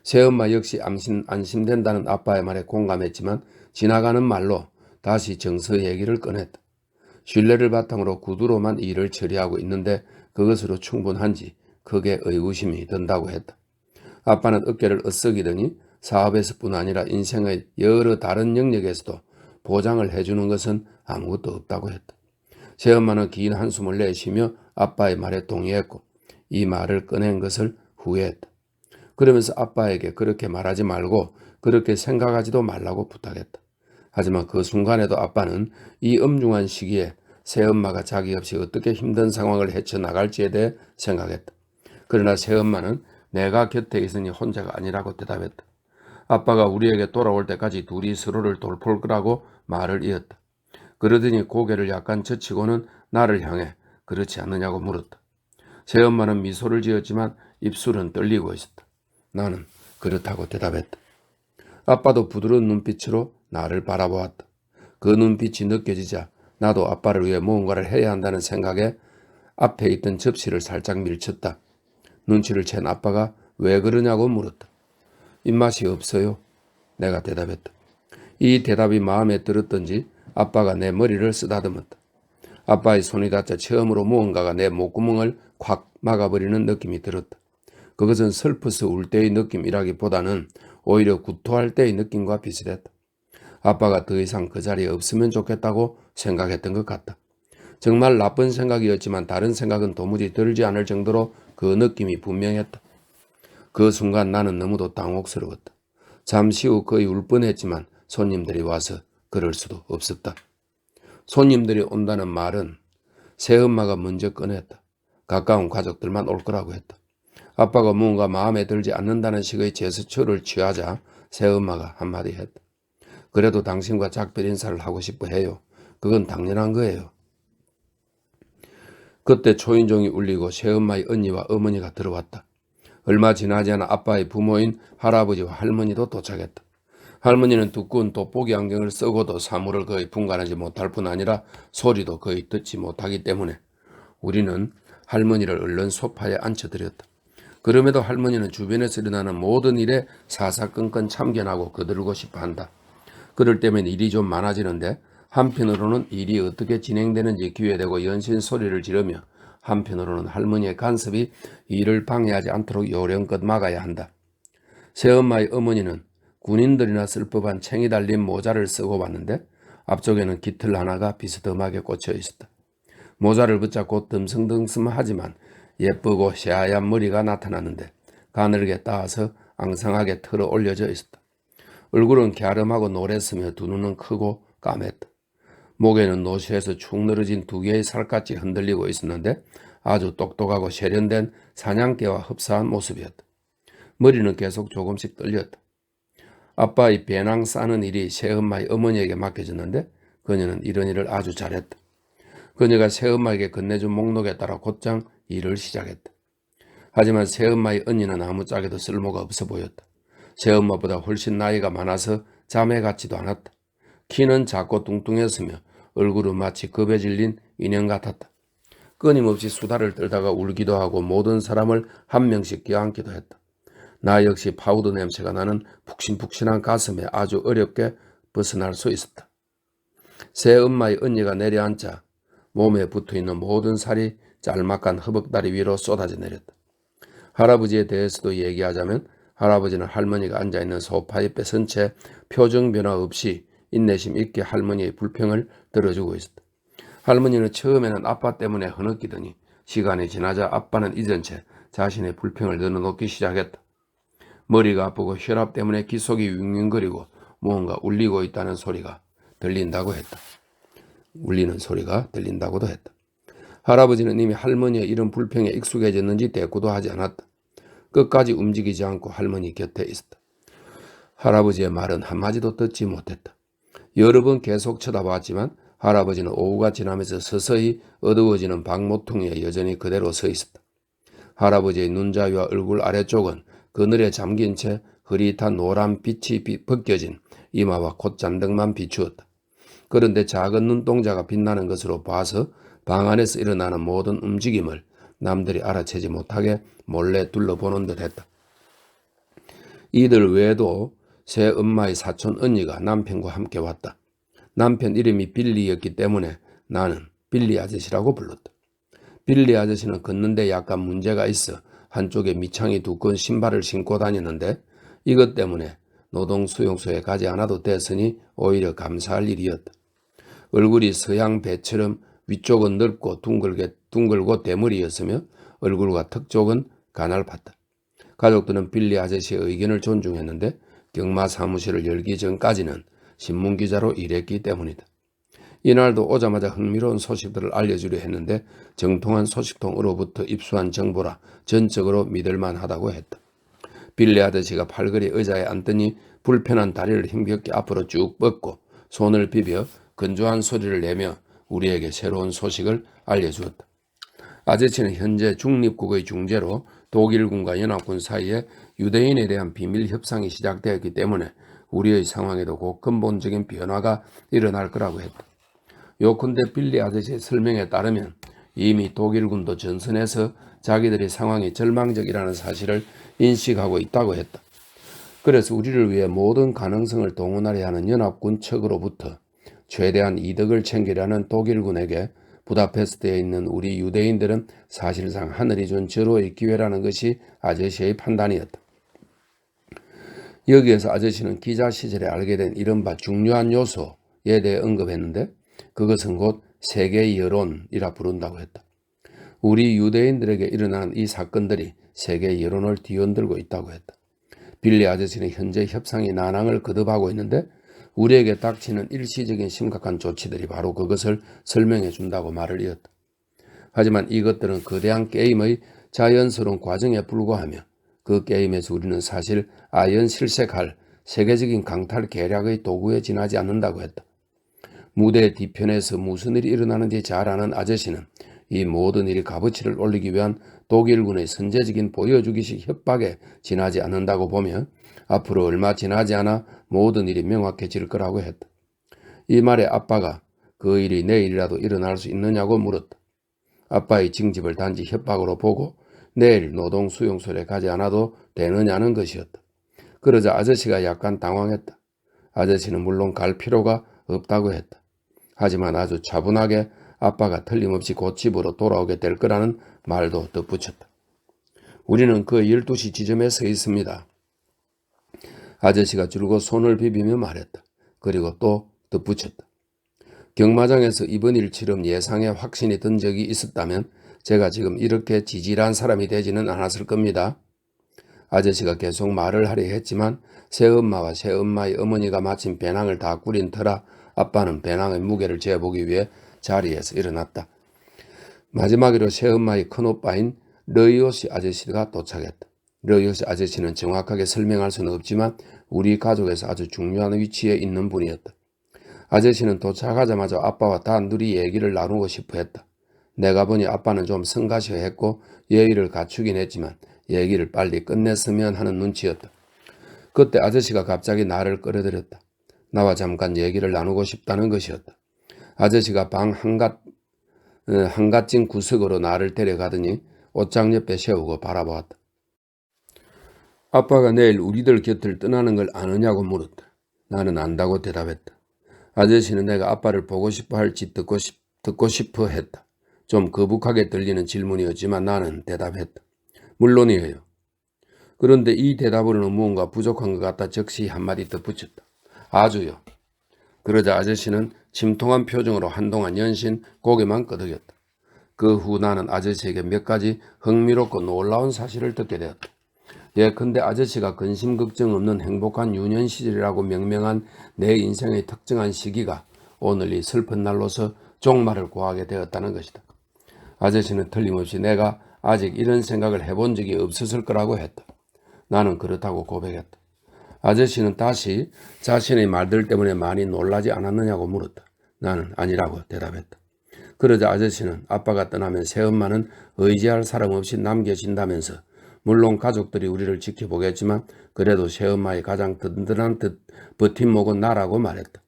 새엄마 역시 안심된다는 아빠의 말에 공감했지만 지나가는 말로 다시 정서 얘기를 꺼냈다. 신뢰를 바탕으로 구두로만 일을 처리하고 있는데 그것으로 충분한지 크게 의구심이 든다고 했다. 아빠는 어깨를 으쓱이더니 사업에서뿐 아니라 인생의 여러 다른 영역에서도 보장을 해주는 것은 아무것도 없다고 했다. 새엄마는 긴 한숨을 내쉬며 아빠의 말에 동의했고 이 말을 꺼낸 것을 후회했다. 그러면서 아빠에게 그렇게 말하지 말고 그렇게 생각하지도 말라고 부탁했다. 하지만 그 순간에도 아빠는 이 엄중한 시기에 새엄마가 자기 없이 어떻게 힘든 상황을 헤쳐나갈지에 대해 생각했다. 그러나 새엄마는 내가 곁에 있으니 혼자가 아니라고 대답했다. 아빠가 우리에게 돌아올 때까지 둘이 서로를 돌볼 거라고 말을 이었다. 그러더니 고개를 약간 젖히고는 나를 향해 그렇지 않느냐고 물었다. 새엄마는 미소를 지었지만 입술은 떨리고 있었다. 나는 그렇다고 대답했다. 아빠도 부드러운 눈빛으로 나를 바라보았다. 그 눈빛이 느껴지자 나도 아빠를 위해 무언가를 해야 한다는 생각에 앞에 있던 접시를 살짝 밀쳤다. 눈치를 챈 아빠가 왜 그러냐고 물었다. 입맛이 없어요. 내가 대답했다. 이 대답이 마음에 들었던지 아빠가 내 머리를 쓰다듬었다. 아빠의 손이 닿자 처음으로 무언가가 내 목구멍을 콱 막아버리는 느낌이 들었다. 그것은 슬퍼서 울 때의 느낌이라기보다는 오히려 구토할 때의 느낌과 비슷했다. 아빠가 더 이상 그 자리에 없으면 좋겠다고 생각했던 것 같다. 정말 나쁜 생각이었지만 다른 생각은 도무지 들지 않을 정도로 그 느낌이 분명했다. 그 순간 나는 너무도 당혹스러웠다. 잠시 후 거의 울 뻔했지만 손님들이 와서 그럴 수도 없었다. 손님들이 온다는 말은 새엄마가 먼저 꺼냈다. 가까운 가족들만 올 거라고 했다. 아빠가 무언가 마음에 들지 않는다는 식의 제스처를 취하자 새엄마가 한마디 했다. 그래도 당신과 작별 인사를 하고 싶어 해요. 그건 당연한 거예요. 그때 초인종이 울리고 새엄마의 언니와 어머니가 들어왔다. 얼마 지나지 않아 아빠의 부모인 할아버지와 할머니도 도착했다. 할머니는 두꺼운 돋보기 안경을 쓰고도 사물을 거의 분간하지 못할 뿐 아니라 소리도 거의 듣지 못하기 때문에 우리는 할머니를 얼른 소파에 앉혀드렸다. 그럼에도 할머니는 주변에서 일어나는 모든 일에 사사건건 참견하고 거들고 싶어한다. 그럴 때면 일이 좀 많아지는데 한편으로는 일이 어떻게 진행되는지 기회되고 연신 소리를 지르며 한편으로는 할머니의 간섭이 일을 방해하지 않도록 요령껏 막아야 한다. 새엄마의 어머니는 군인들이나 쓸 법한 챙이 달린 모자를 쓰고 왔는데 앞쪽에는 깃털 하나가 비스듬하게 꽂혀 있었다. 모자를 붙잡고 듬성듬성하지만 예쁘고 새하얀 머리가 나타났는데 가늘게 따서 앙상하게 털어 올려져 있었다. 얼굴은 갸름하고 노랬으며 두 눈은 크고 까맸다. 목에는 노쇠에서 축 늘어진 두 개의 살갗이 흔들리고 있었는데 아주 똑똑하고 세련된 사냥개와 흡사한 모습이었다. 머리는 계속 조금씩 떨렸다. 아빠의 배낭 싸는 일이 새엄마의 어머니에게 맡겨졌는데 그녀는 이런 일을 아주 잘했다. 그녀가 새엄마에게 건네준 목록에 따라 곧장 일을 시작했다. 하지만 새엄마의 언니는 아무짝에도 쓸모가 없어 보였다. 새엄마보다 훨씬 나이가 많아서 자매 같지도 않았다. 키는 작고 뚱뚱했으며 얼굴은 마치 겁에 질린 인형 같았다. 끊임없이 수다를 떨다가 울기도 하고 모든 사람을 한 명씩 껴안기도 했다. 나 역시 파우더 냄새가 나는 푹신푹신한 가슴에 아주 어렵게 벗어날 수 있었다. 새엄마의 언니가 내려앉자 몸에 붙어있는 모든 살이 짤막한 허벅다리 위로 쏟아져 내렸다. 할아버지에 대해서도 얘기하자면 할아버지는 할머니가 앉아있는 소파에 뺏은 채 표정 변화 없이 인내심 있게 할머니의 불평을 들어주고 있었다. 할머니는 처음에는 아빠 때문에 흐느끼더니 시간이 지나자 아빠는 잊은 채 자신의 불평을 늘어놓기 시작했다. 머리가 아프고 혈압 때문에 기속이 윙윙거리고 무언가 울리고 있다는 소리가 들린다고 했다. 울리는 소리가 들린다고도 했다. 할아버지는 이미 할머니의 이런 불평에 익숙해졌는지 대꾸도 하지 않았다. 끝까지 움직이지 않고 할머니 곁에 있었다. 할아버지의 말은 한마디도 듣지 못했다. 여러 번 계속 쳐다봤지만 할아버지는 오후가 지나면서 서서히 어두워지는 방모퉁이에 여전히 그대로 서 있었다. 할아버지의 눈자위와 얼굴 아래쪽은 그늘에 잠긴 채 흐릿한 노란 빛이 벗겨진 이마와 콧잔등만 비추었다. 그런데 작은 눈동자가 빛나는 것으로 봐서 방 안에서 일어나는 모든 움직임을 남들이 알아채지 못하게 몰래 둘러보는 듯 했다. 이들 외에도 새엄마의 사촌 언니가 남편과 함께 왔다. 남편 이름이 빌리였기 때문에 나는 빌리 아저씨라고 불렀다. 빌리 아저씨는 걷는데 약간 문제가 있어 한쪽에 밑창이 두꺼운 신발을 신고 다니는데 이것 때문에 노동수용소에 가지 않아도 됐으니 오히려 감사할 일이었다. 얼굴이 서양 배처럼 위쪽은 넓고 둥글고 대머리였으며 얼굴과 턱 쪽은 가날팠다. 가족들은 빌리 아저씨의 의견을 존중했는데 경마 사무실을 열기 전까지는 신문기자로 일했기 때문이다. 이날도 오자마자 흥미로운 소식들을 알려주려 했는데 정통한 소식통으로부터 입수한 정보라 전적으로 믿을만하다고 했다. 빌리 아저씨가 팔걸이 의자에 앉더니 불편한 다리를 힘겹게 앞으로 쭉 뻗고 손을 비벼 건조한 소리를 내며 우리에게 새로운 소식을 알려주었다. 아저씨는 현재 중립국의 중재로 독일군과 연합군 사이에 유대인에 대한 비밀 협상이 시작되었기 때문에 우리의 상황에도 곧 근본적인 변화가 일어날 거라고 했다. 요컨대 빌리 아저씨의 설명에 따르면 이미 독일군도 전선에서 자기들의 상황이 절망적이라는 사실을 인식하고 있다고 했다. 그래서 우리를 위해 모든 가능성을 동원하려 하는 연합군 측으로부터 최대한 이득을 챙기려는 독일군에게 부다페스트에 있는 우리 유대인들은 사실상 하늘이 준 절호의 기회라는 것이 아저씨의 판단이었다. 여기에서 아저씨는 기자 시절에 알게 된 이른바 중요한 요소에 대해 언급했는데 그것은 곧 세계의 여론이라 부른다고 했다. 우리 유대인들에게 일어나는 이 사건들이 세계 여론을 뒤흔들고 있다고 했다. 빌리 아저씨는 현재 협상이 난항을 거듭하고 있는데 우리에게 닥치는 일시적인 심각한 조치들이 바로 그것을 설명해 준다고 말을 이었다. 하지만 이것들은 거대한 게임의 자연스러운 과정에 불과하며 그 게임에서 우리는 사실 아연실색할 세계적인 강탈 계략의 도구에 지나지 않는다고 했다. 무대 뒤편에서 무슨 일이 일어나는지 잘 아는 아저씨는 이 모든 일이 값어치를 올리기 위한 독일군의 선제적인 보여주기식 협박에 지나지 않는다고 보며 앞으로 얼마 지나지 않아 모든 일이 명확해질 거라고 했다. 이 말에 아빠가 그 일이 내일이라도 일어날 수 있느냐고 물었다. 아빠의 징집을 단지 협박으로 보고 내일 노동수용소에 가지 않아도 되느냐는 것이었다. 그러자 아저씨가 약간 당황했다. 아저씨는 물론 갈 필요가 없다고 했다. 하지만 아주 차분하게 아빠가 틀림없이 곧 집으로 돌아오게 될 거라는 말도 덧붙였다. 우리는 그 12시 지점에 서 있습니다. 아저씨가 줄곧 손을 비비며 말했다. 그리고 또 덧붙였다. 경마장에서 이번 일처럼 예상에 확신이 든 적이 있었다면 제가 지금 이렇게 지질한 사람이 되지는 않았을 겁니다. 아저씨가 계속 말을 하려 했지만 새엄마와 새엄마의 어머니가 마침 배낭을 다 꾸린 터라 아빠는 배낭의 무게를 재보기 위해 자리에서 일어났다. 마지막으로 새엄마의 큰오빠인 러이오시 아저씨가 도착했다. 러이오시 아저씨는 정확하게 설명할 수는 없지만 우리 가족에서 아주 중요한 위치에 있는 분이었다. 아저씨는 도착하자마자 아빠와 단둘이 얘기를 나누고 싶어 했다. 내가 보니 아빠는 좀 성가셔 했고 예의를 갖추긴 했지만 얘기를 빨리 끝냈으면 하는 눈치였다. 그때 아저씨가 갑자기 나를 끌어들였다. 나와 잠깐 얘기를 나누고 싶다는 것이었다. 아저씨가 방 한갓진 구석으로 나를 데려가더니 옷장 옆에 세우고 바라보았다. 아빠가 내일 우리들 곁을 떠나는 걸 아느냐고 물었다. 나는 안다고 대답했다. 아저씨는 내가 아빠를 보고 싶어 할지 듣고 싶어 했다. 좀 거북하게 들리는 질문이었지만 나는 대답했다. 물론이에요. 그런데 이 대답으로는 무언가 부족한 것 같아 즉시 한마디 덧붙였다. 아주요. 그러자 아저씨는 침통한 표정으로 한동안 연신 고개만 끄덕였다. 그 후 나는 아저씨에게 몇 가지 흥미롭고 놀라운 사실을 듣게 되었다. 예컨대 아저씨가 근심 걱정 없는 행복한 유년 시절이라고 명명한 내 인생의 특정한 시기가 오늘 이 슬픈 날로서 종말을 고하게 되었다는 것이다. 아저씨는 틀림없이 내가 아직 이런 생각을 해본 적이 없었을 거라고 했다. 나는 그렇다고 고백했다. 아저씨는 다시 자신의 말들 때문에 많이 놀라지 않았느냐고 물었다. 나는 아니라고 대답했다. 그러자 아저씨는 아빠가 떠나면 새엄마는 의지할 사람 없이 남겨진다면서 물론 가족들이 우리를 지켜보겠지만 그래도 새엄마의 가장 든든한 버팀목은 나라고 말했다.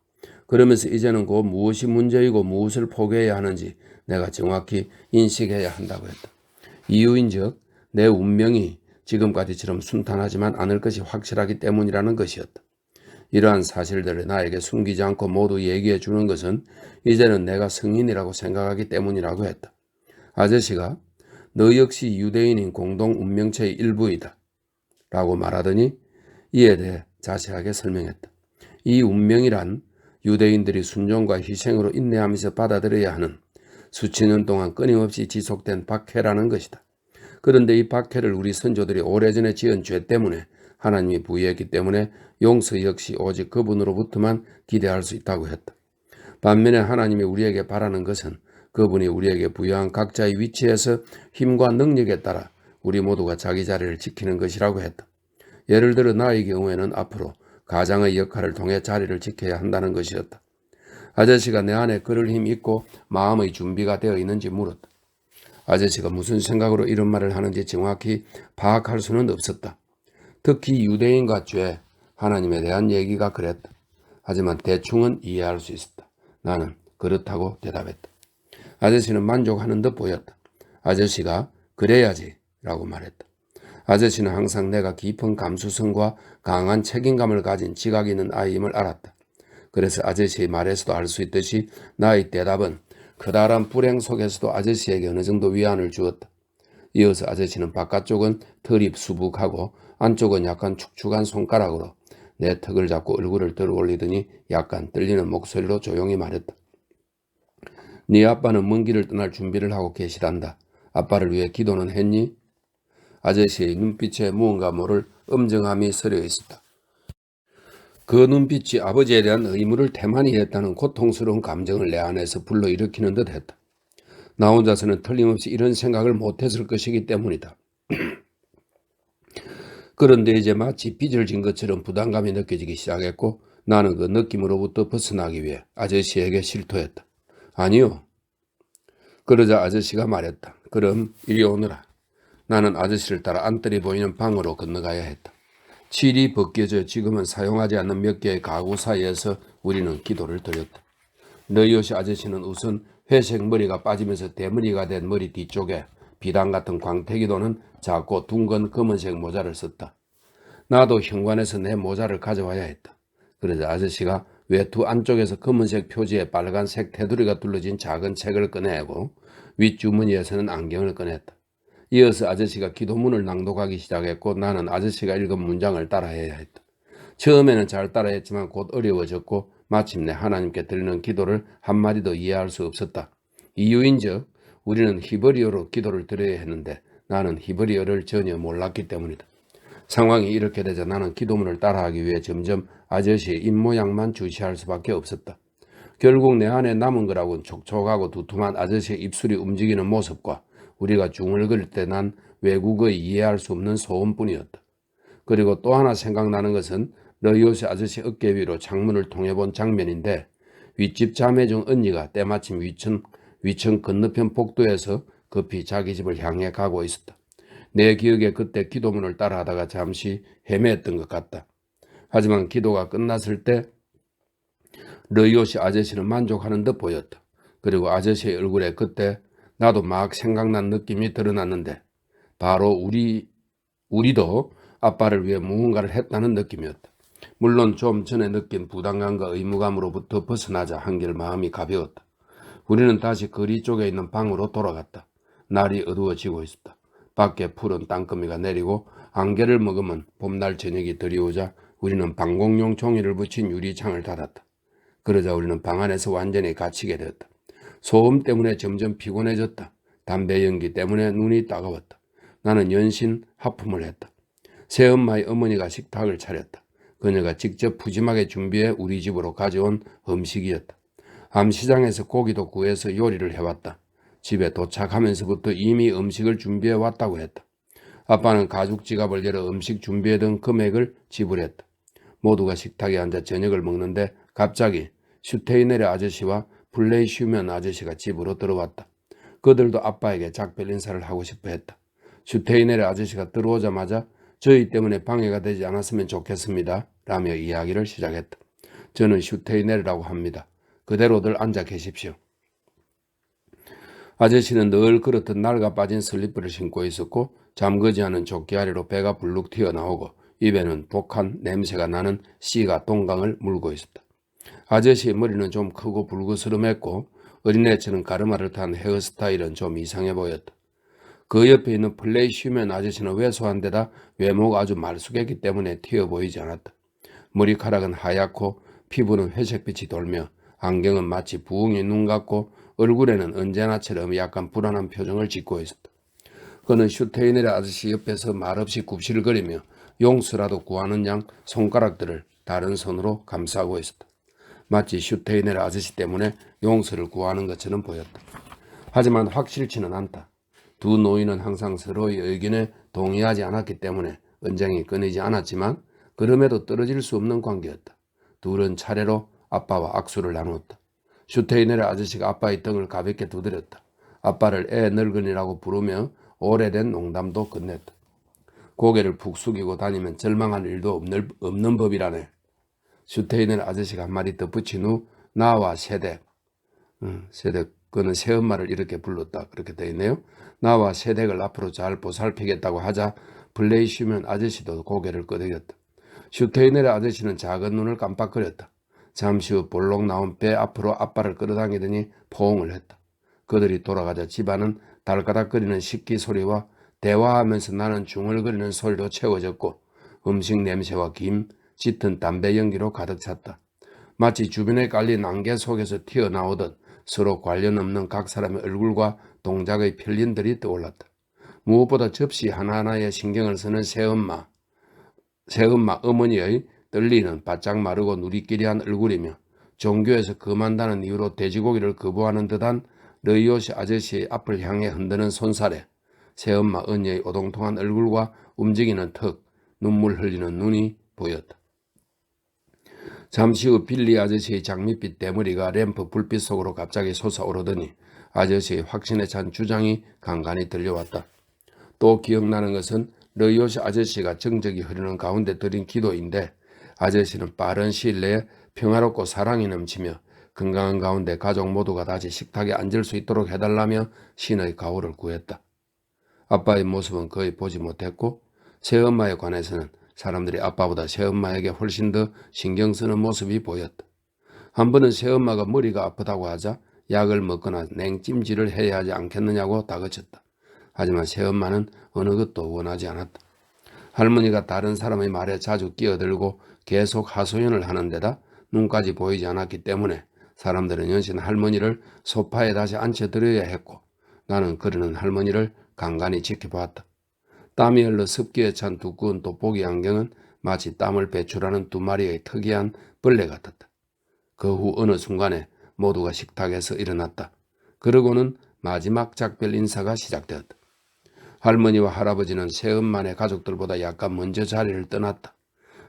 그러면서 이제는 곧 무엇이 문제이고 무엇을 포기해야 하는지 내가 정확히 인식해야 한다고 했다. 이유인즉 내 운명이 지금까지처럼 순탄하지만 않을 것이 확실하기 때문이라는 것이었다. 이러한 사실들을 나에게 숨기지 않고 모두 얘기해 주는 것은 이제는 내가 성인이라고 생각하기 때문이라고 했다. 아저씨가 너 역시 유대인인 공동 운명체의 일부이다 라고 말하더니 이에 대해 자세하게 설명했다. 이 운명이란 유대인들이 순종과 희생으로 인내하면서 받아들여야 하는 수천 년 동안 끊임없이 지속된 박해라는 것이다. 그런데 이 박해를 우리 선조들이 오래전에 지은 죄 때문에 하나님이 부여했기 때문에 용서 역시 오직 그분으로부터만 기대할 수 있다고 했다. 반면에 하나님이 우리에게 바라는 것은 그분이 우리에게 부여한 각자의 위치에서 힘과 능력에 따라 우리 모두가 자기 자리를 지키는 것이라고 했다. 예를 들어 나의 경우에는 앞으로 가장의 역할을 통해 자리를 지켜야 한다는 것이었다. 아저씨가 내 안에 그럴 힘이 있고 마음의 준비가 되어 있는지 물었다. 아저씨가 무슨 생각으로 이런 말을 하는지 정확히 파악할 수는 없었다. 특히 유대인과 죄, 하나님에 대한 얘기가 그랬다. 하지만 대충은 이해할 수 있었다. 나는 그렇다고 대답했다. 아저씨는 만족하는 듯 보였다. 아저씨가 그래야지 라고 말했다. 아저씨는 항상 내가 깊은 감수성과 강한 책임감을 가진 지각 있는 아이임을 알았다. 그래서 아저씨의 말에서도 알 수 있듯이 나의 대답은 커다란 불행 속에서도 아저씨에게 어느 정도 위안을 주었다. 이어서 아저씨는 바깥쪽은 털이 수북하고 안쪽은 약간 축축한 손가락으로 내 턱을 잡고 얼굴을 들어 올리더니 약간 떨리는 목소리로 조용히 말했다. 네 아빠는 먼 길을 떠날 준비를 하고 계시단다. 아빠를 위해 기도는 했니? 아저씨의 눈빛에 무언가 모를 엄정함이 서려 있었다. 그 눈빛이 아버지에 대한 의무를 태만히 했다는 고통스러운 감정을 내 안에서 불러일으키는 듯 했다. 나 혼자서는 틀림없이 이런 생각을 못했을 것이기 때문이다. 그런데 이제 마치 빚을 진 것처럼 부담감이 느껴지기 시작했고 나는 그 느낌으로부터 벗어나기 위해 아저씨에게 실토했다. 아니요. 그러자 아저씨가 말했다. 그럼 이리 오너라. 나는 아저씨를 따라 안뜰이 보이는 방으로 건너가야 했다. 칠이 벗겨져 지금은 사용하지 않는 몇 개의 가구 사이에서 우리는 기도를 드렸다. 너희옷이 아저씨는 우선 회색 머리가 빠지면서 대머리가 된 머리 뒤쪽에 비단 같은 광택이도는 작고 둥근 검은색 모자를 썼다. 나도 현관에서 내 모자를 가져와야 했다. 그러자 아저씨가 외투 안쪽에서 검은색 표지에 빨간색 테두리가 둘러진 작은 책을 꺼내고 윗주머니에서는 안경을 꺼냈다. 이어서 아저씨가 기도문을 낭독하기 시작했고 나는 아저씨가 읽은 문장을 따라해야 했다. 처음에는 잘 따라했지만 곧 어려워졌고 마침내 하나님께 드리는 기도를 한마디도 이해할 수 없었다. 이유인즉 우리는 히브리어로 기도를 드려야 했는데 나는 히브리어를 전혀 몰랐기 때문이다. 상황이 이렇게 되자 나는 기도문을 따라하기 위해 점점 아저씨의 입모양만 주시할 수밖에 없었다. 결국 내 안에 남은 거라고는 촉촉하고 두툼한 아저씨의 입술이 움직이는 모습과 우리가 중얼거릴 때 난 외국어에 이해할 수 없는 소음뿐이었다. 그리고 또 하나 생각나는 것은 너희옷의 아저씨 어깨 위로 창문을 통해 본 장면인데 윗집 자매 중 언니가 때마침 위층 건너편 복도에서 급히 자기 집을 향해 가고 있었다. 내 기억에 그때 기도문을 따라하다가 잠시 헤매했던 것 같다. 하지만 기도가 끝났을 때 너희옷이 아저씨는 만족하는 듯 보였다. 그리고 아저씨의 얼굴에 그때 나도 막 생각난 느낌이 드러났는데 바로 우리도 아빠를 위해 무언가를 했다는 느낌이었다. 물론 좀 전에 느낀 부담감과 의무감으로부터 벗어나자 한결 마음이 가벼웠다. 우리는 다시 거리 쪽에 있는 방으로 돌아갔다. 날이 어두워지고 있었다. 밖에 푸른 땅거미가 내리고 안개를 머금은 봄날 저녁이 드리우자 우리는 방공용 종이를 붙인 유리창을 닫았다. 그러자 우리는 방 안에서 완전히 갇히게 되었다. 소음 때문에 점점 피곤해졌다. 담배 연기 때문에 눈이 따가웠다. 나는 연신 하품을 했다. 새엄마의 어머니가 식탁을 차렸다. 그녀가 직접 푸짐하게 준비해 우리 집으로 가져온 음식이었다. 암시장에서 고기도 구해서 요리를 해왔다. 집에 도착하면서부터 이미 음식을 준비해 왔다고 했다. 아빠는 가죽 지갑을 열어 음식 준비해둔 금액을 지불했다. 모두가 식탁에 앉아 저녁을 먹는데 갑자기 슈테이네르 아저씨와 블레이 슈면 아저씨가 집으로 들어왔다. 그들도 아빠에게 작별 인사를 하고 싶어 했다. 슈테이네르 아저씨가 들어오자마자 저희 때문에 방해가 되지 않았으면 좋겠습니다. 라며 이야기를 시작했다. 저는 슈테이네르라고 합니다. 그대로들 앉아 계십시오. 아저씨는 늘 그렇듯 낡아 빠진 슬리퍼를 신고 있었고 잠그지 않은 조끼 아래로 배가 불룩 튀어나오고 입에는 독한 냄새가 나는 씨가 동강을 물고 있었다. 아저씨의 머리는 좀 크고 불그스름했고 어린애처럼 가르마를 탄 헤어스타일은 좀 이상해 보였다. 그 옆에 있는 플레이 슈면 아저씨는 왜소한 데다 외모가 아주 말쑥했기 때문에 튀어 보이지 않았다. 머리카락은 하얗고 피부는 회색빛이 돌며 안경은 마치 부엉이 눈 같고 얼굴에는 언제나처럼 약간 불안한 표정을 짓고 있었다. 그는 슈테이네르 아저씨 옆에서 말없이 굽실거리며 용서라도 구하는 양 손가락들을 다른 손으로 감싸고 있었다. 마치 슈테이네르 아저씨 때문에 용서를 구하는 것처럼 보였다. 하지만 확실치는 않다. 두 노인은 항상 서로의 의견에 동의하지 않았기 때문에 언쟁이 끊이지 않았지만 그럼에도 떨어질 수 없는 관계였다. 둘은 차례로 아빠와 악수를 나누었다. 슈테이네르 아저씨가 아빠의 등을 가볍게 두드렸다. 아빠를 애 늙은이라고 부르며 오래된 농담도 끝냈다. 고개를 푹 숙이고 다니면 절망할 일도 없는 법이라네. 슈테이네르 아저씨가 한마디 덧붙인 후 나와 세덱, 그는 새엄마를 이렇게 불렀다. 그렇게 되어 있네요. 나와 세덱을 앞으로 잘 보살피겠다고 하자 블레이 슈면 아저씨도 고개를 끄덕였다. 슈테이네르 아저씨는 작은 눈을 깜빡거렸다. 잠시 후 볼록 나온 배 앞으로 아빠를 끌어당기더니 포옹을 했다. 그들이 돌아가자 집안은 달가닥거리는 식기 소리와 대화하면서 나는 중얼거리는 소리로 채워졌고 음식 냄새와 김, 짙은 담배 연기로 가득 찼다. 마치 주변에 깔린 안개 속에서 튀어나오듯 서로 관련 없는 각 사람의 얼굴과 동작의 편린들이 떠올랐다. 무엇보다 접시 하나하나에 신경을 쓰는 새엄마 어머니의 떨리는 바짝 마르고 누리끼리한 얼굴이며 종교에서 금한다는 이유로 돼지고기를 거부하는 듯한 르이오시 아저씨의 앞을 향해 흔드는 손살에 새엄마 언니의 오동통한 얼굴과 움직이는 턱, 눈물 흘리는 눈이 보였다. 잠시 후 빌리 아저씨의 장밋빛 대머리가 램프 불빛 속으로 갑자기 솟아오르더니 아저씨의 확신에 찬 주장이 간간히 들려왔다. 또 기억나는 것은 르이오시 아저씨가 정적이 흐르는 가운데 드린 기도인데 아저씨는 빠른 시일 내에 평화롭고 사랑이 넘치며 건강한 가운데 가족 모두가 다시 식탁에 앉을 수 있도록 해달라며 신의 가호를 구했다. 아빠의 모습은 거의 보지 못했고 새엄마에 관해서는 사람들이 아빠보다 새엄마에게 훨씬 더 신경 쓰는 모습이 보였다. 한 번은 새엄마가 머리가 아프다고 하자 약을 먹거나 냉찜질을 해야 하지 않겠느냐고 다그쳤다. 하지만 새엄마는 어느 것도 원하지 않았다. 할머니가 다른 사람의 말에 자주 끼어들고 계속 하소연을 하는 데다 눈까지 보이지 않았기 때문에 사람들은 연신 할머니를 소파에 다시 앉혀드려야 했고 나는 그러는 할머니를 간간히 지켜보았다. 땀이 흘러 습기에 찬 두꺼운 돋보기 안경은 마치 땀을 배출하는 두 마리의 특이한 벌레 같았다. 그 후 어느 순간에 모두가 식탁에서 일어났다. 그러고는 마지막 작별 인사가 시작되었다. 할머니와 할아버지는 새엄마네 가족들보다 약간 먼저 자리를 떠났다.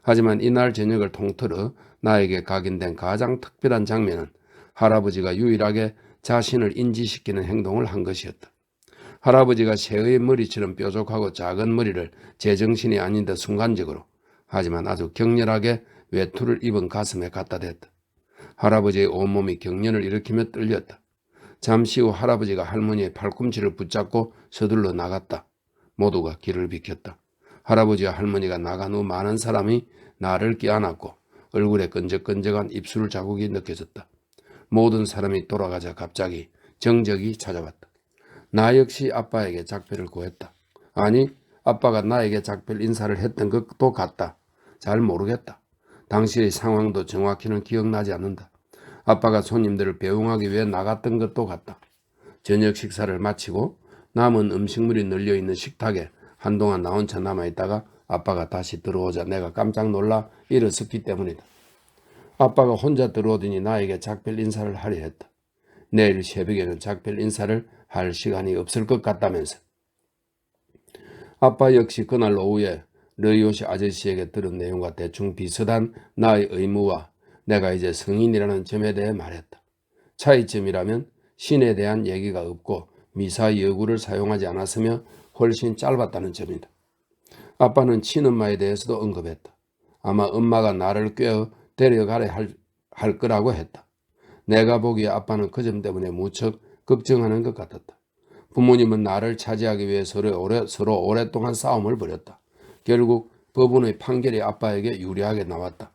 하지만 이날 저녁을 통틀어 나에게 각인된 가장 특별한 장면은 할아버지가 유일하게 자신을 인지시키는 행동을 한 것이었다. 할아버지가 새의 머리처럼 뾰족하고 작은 머리를 제정신이 아닌 듯 순간적으로 하지만 아주 격렬하게 외투를 입은 가슴에 갖다 댔다. 할아버지의 온몸이 경련을 일으키며 떨렸다. 잠시 후 할아버지가 할머니의 팔꿈치를 붙잡고 서둘러 나갔다. 모두가 길을 비켰다. 할아버지와 할머니가 나간 후 많은 사람이 나를 껴안았고 얼굴에 끈적끈적한 입술 자국이 느껴졌다. 모든 사람이 돌아가자 갑자기 정적이 찾아왔다. 나 역시 아빠에게 작별을 구했다. 아니, 아빠가 나에게 작별 인사를 했던 것도 같다. 잘 모르겠다. 당시의 상황도 정확히는 기억나지 않는다. 아빠가 손님들을 배웅하기 위해 나갔던 것도 같다. 저녁 식사를 마치고 남은 음식물이 널려있는 식탁에 한동안 나 혼자 남아있다가 아빠가 다시 들어오자 내가 깜짝 놀라 일어섰기 때문이다. 아빠가 혼자 들어오더니 나에게 작별 인사를 하려 했다. 내일 새벽에는 작별 인사를 할 시간이 없을 것 같다면서. 아빠 역시 그날 오후에 르이오시 아저씨에게 들은 내용과 대충 비슷한 나의 의무와 내가 이제 성인이라는 점에 대해 말했다. 차이점이라면 신에 대한 얘기가 없고 미사 여구를 사용하지 않았으며 훨씬 짧았다는 점이다. 아빠는 친엄마에 대해서도 언급했다. 아마 엄마가 나를 꿰어 데려가려 할 거라고 했다. 내가 보기에 아빠는 그 점 때문에 무척 걱정하는 것 같았다. 부모님은 나를 차지하기 위해 서로 오랫동안 싸움을 벌였다. 결국 법원의 판결이 아빠에게 유리하게 나왔다.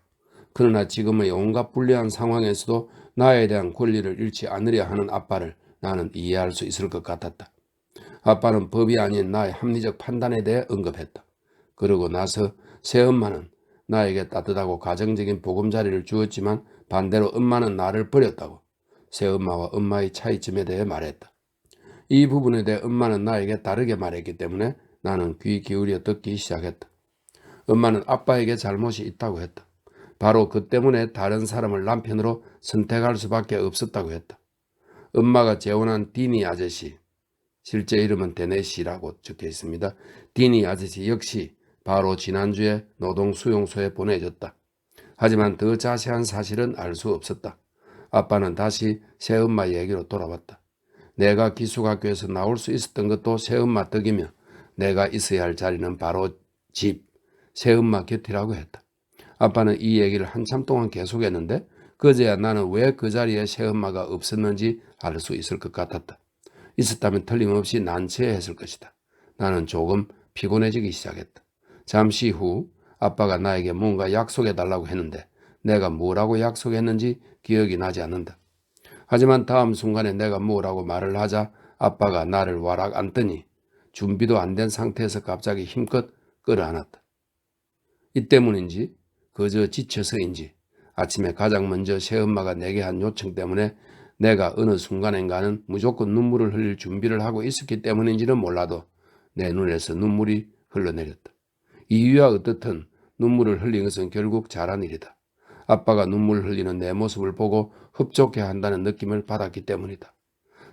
그러나 지금의 온갖 불리한 상황에서도 나에 대한 권리를 잃지 않으려 하는 아빠를 나는 이해할 수 있을 것 같았다. 아빠는 법이 아닌 나의 합리적 판단에 대해 언급했다. 그러고 나서 새엄마는 나에게 따뜻하고 가정적인 보금자리를 주었지만 반대로 엄마는 나를 버렸다고 새엄마와 엄마의 차이점에 대해 말했다. 이 부분에 대해 엄마는 나에게 다르게 말했기 때문에 나는 귀 기울여 듣기 시작했다. 엄마는 아빠에게 잘못이 있다고 했다. 바로 그 때문에 다른 사람을 남편으로 선택할 수밖에 없었다고 했다. 엄마가 재혼한 디니 아저씨, 실제 이름은 데네시라고 적혀 있습니다. 디니 아저씨 역시 바로 지난주에 노동수용소에 보내졌다. 하지만 더 자세한 사실은 알 수 없었다. 아빠는 다시 새엄마 얘기로 돌아왔다. 내가 기숙학교에서 나올 수 있었던 것도 새엄마 덕이며 내가 있어야 할 자리는 바로 집, 새엄마 곁이라고 했다. 아빠는 이 얘기를 한참 동안 계속했는데 그제야 나는 왜 그 자리에 새엄마가 없었는지 알 수 있을 것 같았다. 있었다면 틀림없이 난처했을 것이다. 나는 조금 피곤해지기 시작했다. 잠시 후 아빠가 나에게 뭔가 약속해달라고 했는데 내가 뭐라고 약속했는지 기억이 나지 않는다. 하지만 다음 순간에 내가 뭐라고 말을 하자 아빠가 나를 와락 앉더니 준비도 안 된 상태에서 갑자기 힘껏 끌어안았다. 이 때문인지 그저 지쳐서인지 아침에 가장 먼저 새엄마가 내게 한 요청 때문에 내가 어느 순간인가는 무조건 눈물을 흘릴 준비를 하고 있었기 때문인지는 몰라도 내 눈에서 눈물이 흘러내렸다. 이유야 어떻든 눈물을 흘린 것은 결국 잘한 일이다. 아빠가 눈물 흘리는 내 모습을 보고 흡족해 한다는 느낌을 받았기 때문이다.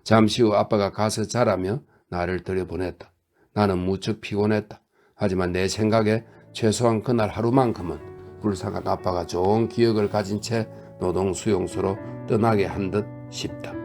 잠시 후 아빠가 가서 자라며 나를 들여보냈다. 나는 무척 피곤했다. 하지만 내 생각에 최소한 그날 하루만큼은 불쌍한 아빠가 좋은 기억을 가진 채 노동수용소로 떠나게 한 듯 싶다.